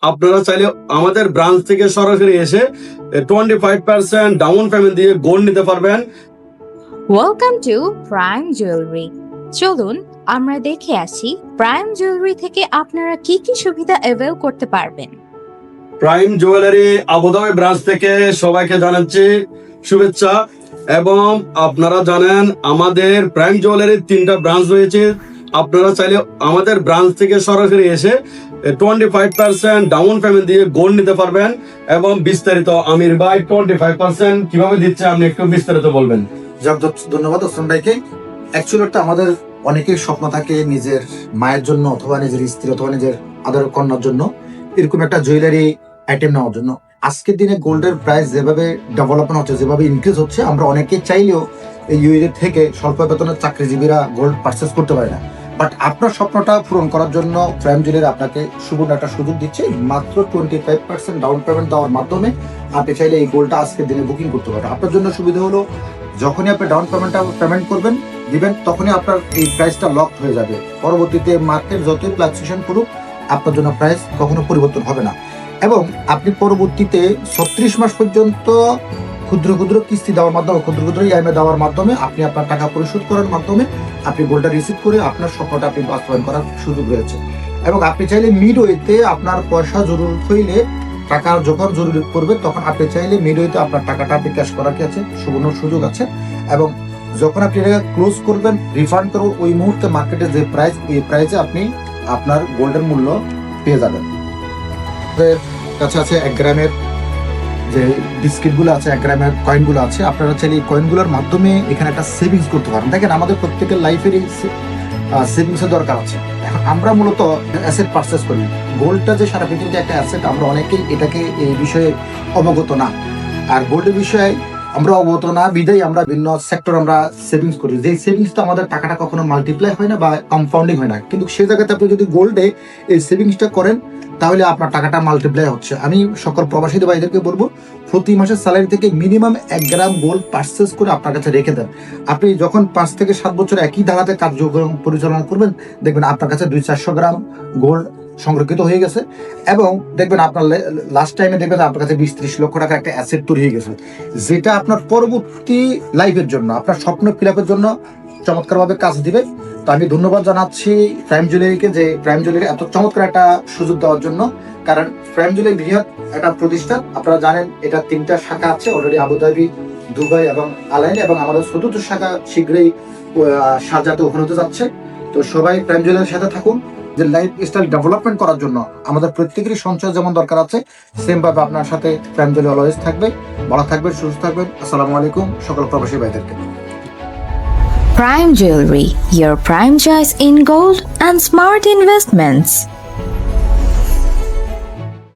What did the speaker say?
আপনারা চাইলে আমাদের ব্রাঞ্চ থেকে সরাসরি এসে 25% ডাউন পেমেন্ট দিয়ে গোল্ড নিতে পারবেন। Welcome to prime jewellery. চলুন আমরা দেখে আসি প্রাইম জুয়েলারি থেকে আপনারা কি কি সুবিধা অ্যাভেল করতে পারবেন। প্রাইম জুয়েলারি আবুধাবি ব্রাঞ্চ থেকে সবাইকে জানাচ্ছি শুভেচ্ছা। এবং আপনারা জানেন আমাদের প্রাইম জুয়েলারির 3টা ব্রাঞ্চ রয়েছে। আপনারা চাইলে আমাদের ব্রাঞ্চ থেকে সরাসরি এসে 25% ডাউন পেমেন্ট দিয়ে গোল্ড নিতে পারবেন। এবং বিস্তারিত আমির ভাই 25% কিভাবে দিচ্ছে আপনি একটু বিস্তারিত বলবেন। ধন্যবাদ ওসমান ভাইকে। অ্যাকচুয়ালি আমাদের অনেকের স্বপ্ন থাকে নিজের মায়ের জন্য অথবা নিজের স্ত্রী অথবা নিজের আদর কন্যার জন্য এরকম একটা জুয়েলারি আইটেম নেওয়ার জন্য। আজকের দিনে গোল্ডের প্রাইস যেভাবে ডেভেলপমেন্ট হচ্ছে, যেভাবে ইনক্রিজ হচ্ছে, আমরা অনেকে চাইলেও এই ইউএই থেকে স্বল্প বেতনের চাকরিজীবীরা গোল্ড পারচেস করতে পারে না। বাট আপনার স্বপ্নটা পূরণ করার জন্য প্রাইম জুয়েলারি আপনাকে সুবর্ণ একটা সুযোগ দিচ্ছে। মাত্র 25% ডাউন পেমেন্ট দেওয়ার মাধ্যমে আপনি চাইলে এই গোল্ডটা আজকের দিনে বুকিং করতে পারেন। আপনার জন্য সুবিধা হলো যখনই আপনি ডাউন পেমেন্ট করবেন দিবেন তখনই আপনার এই প্রাইসটা লক হয়ে যাবে। পরবর্তীতে মার্কেট যতই ফ্লাকচুয়েশন করুক আপনার জন্য প্রাইস কখনো পরিবর্তন হবে না। এবং আপনি পরবর্তীতে 36 মাস পর্যন্ত ক্ষুদ্র ক্ষুদ্র কিস্তি দেওয়ার মাধ্যমে, ক্ষুদ্র ক্ষুদ্র ইএমআই দেওয়ার মাধ্যমে আপনি আপনার টাকা পরিশোধ করার মাধ্যমে আপনি গোল্ডটা রিসিভ করে আপনার স্বপ্নটা আপনি বাস্তবায়ন করার সুযোগ রয়েছে। এবং আপনি চাইলে মিডওয়েতে আপনার পয়সা জরুরত হইলে, টাকা যখন জরুরি পড়বে তখন আপনি চাইলে মিডওয়েতে আপনার টাকাটা আপনি ক্যাশ করার কি আছে সুবর্ণ সুযোগ আছে। এবং যখন আপনি এটা ক্লোজ করবেন, রিফান্ড করবেন, ওই মুহূর্তে মার্কেটে যে প্রাইস, এই প্রাইসে আপনি আপনার গোল্ডের মূল্য পেয়ে যাবেন। আমাদের কাছে আছে 1 গ্রামের যে বিস্কিটগুলো আছে, 1 গ্রামের কয়েনগুলো আছে। আপনারা চাইলে এই কয়েনগুলোর মাধ্যমে এখানে একটা সেভিংস করতে পারেন। দেখেন আমাদের প্রত্যেকের লাইফেরই সেভিংসের দরকার আছে। এখন আমরা মূলত অ্যাসেট পারচেস করি। গোল্ডটা যে সারা পৃথিবীতে একটা অ্যাসেট, আমরা অনেকেই এটাকে এই বিষয়ে অবগত না। আর গোল্ডের বিষয়ে আমরা অবগত না বিধায় আমরা বিভিন্ন সেক্টর আমরা সেভিংস করি। যে সেভিংসটা আমাদের টাকাটা কখনো মাল্টিপ্লাই হয় না বা কম্পাউন্ডিং হয় না, কিন্তু সে জায়গাতে আপনি যদি গোল্ডে এই সেভিংসটা করেন তাহলে আপনার টাকাটা মাল্টিপ্লাই হচ্ছে। আমি সকল প্রবাসী ভাইদেরকে বলবো প্রতি মাসের স্যালারি থেকে মিনিমাম 1 গ্রাম গোল্ড পারচেস করে আপনার কাছে রেখে দেন। আপনি যখন 5 থেকে 7 বছর একই ধারাতে কার্যক্রম পরিচালনা করবেন দেখবেন আপনার কাছে 200-400 গ্রাম গোল্ড সংরক্ষিত হয়ে গেছে। এবং দেখবেন আপনার লাস্ট টাইমে দেখবেন আপনার কাছে 20-30 লক্ষ টাকা একটা অ্যাসেট তৈরি হয়ে গেছে, যেটা আপনার পরবর্তী লাইফের জন্য, আপনার স্বপ্ন ফিলাপের জন্য চমৎকারভাবে কাজ দিবে। তো আমি ধন্যবাদ জানাচ্ছি প্রাইম জুয়েলারিকে যে প্রাইম জুয়েলারি এত চমৎকার একটা সুযোগ দেওয়ার জন্য। কারণ প্রাইম জুয়েলারি বৃহৎ একটা প্রতিষ্ঠান, আপনারা জানেন এটা 3টা শাখা আছে অলরেডি, আবুধাবি, দুবাই এবং আলাইন, এবং আমাদের 4র্থ শাখা শীঘ্রই শারজাতে ওপেন হতে যাচ্ছে। তো সবাই প্রাইম জুয়েলারির সাথে থাকুন। যে লাইফ স্টাইল ডেভেলপমেন্ট করার জন্য আমাদের প্রত্যেকেরই সঞ্চয় যেমন দরকার আছে, সেম ভাবে আপনার সাথে প্রাইম জুয়েলারি অলওয়েজ থাকবে। ভালো থাকবেন, সুস্থ থাকবেন। আসসালামু আলাইকুম সকল প্রবাসী ভাইদেরকে। Prime Jewelry, your prime choice in gold and smart investments.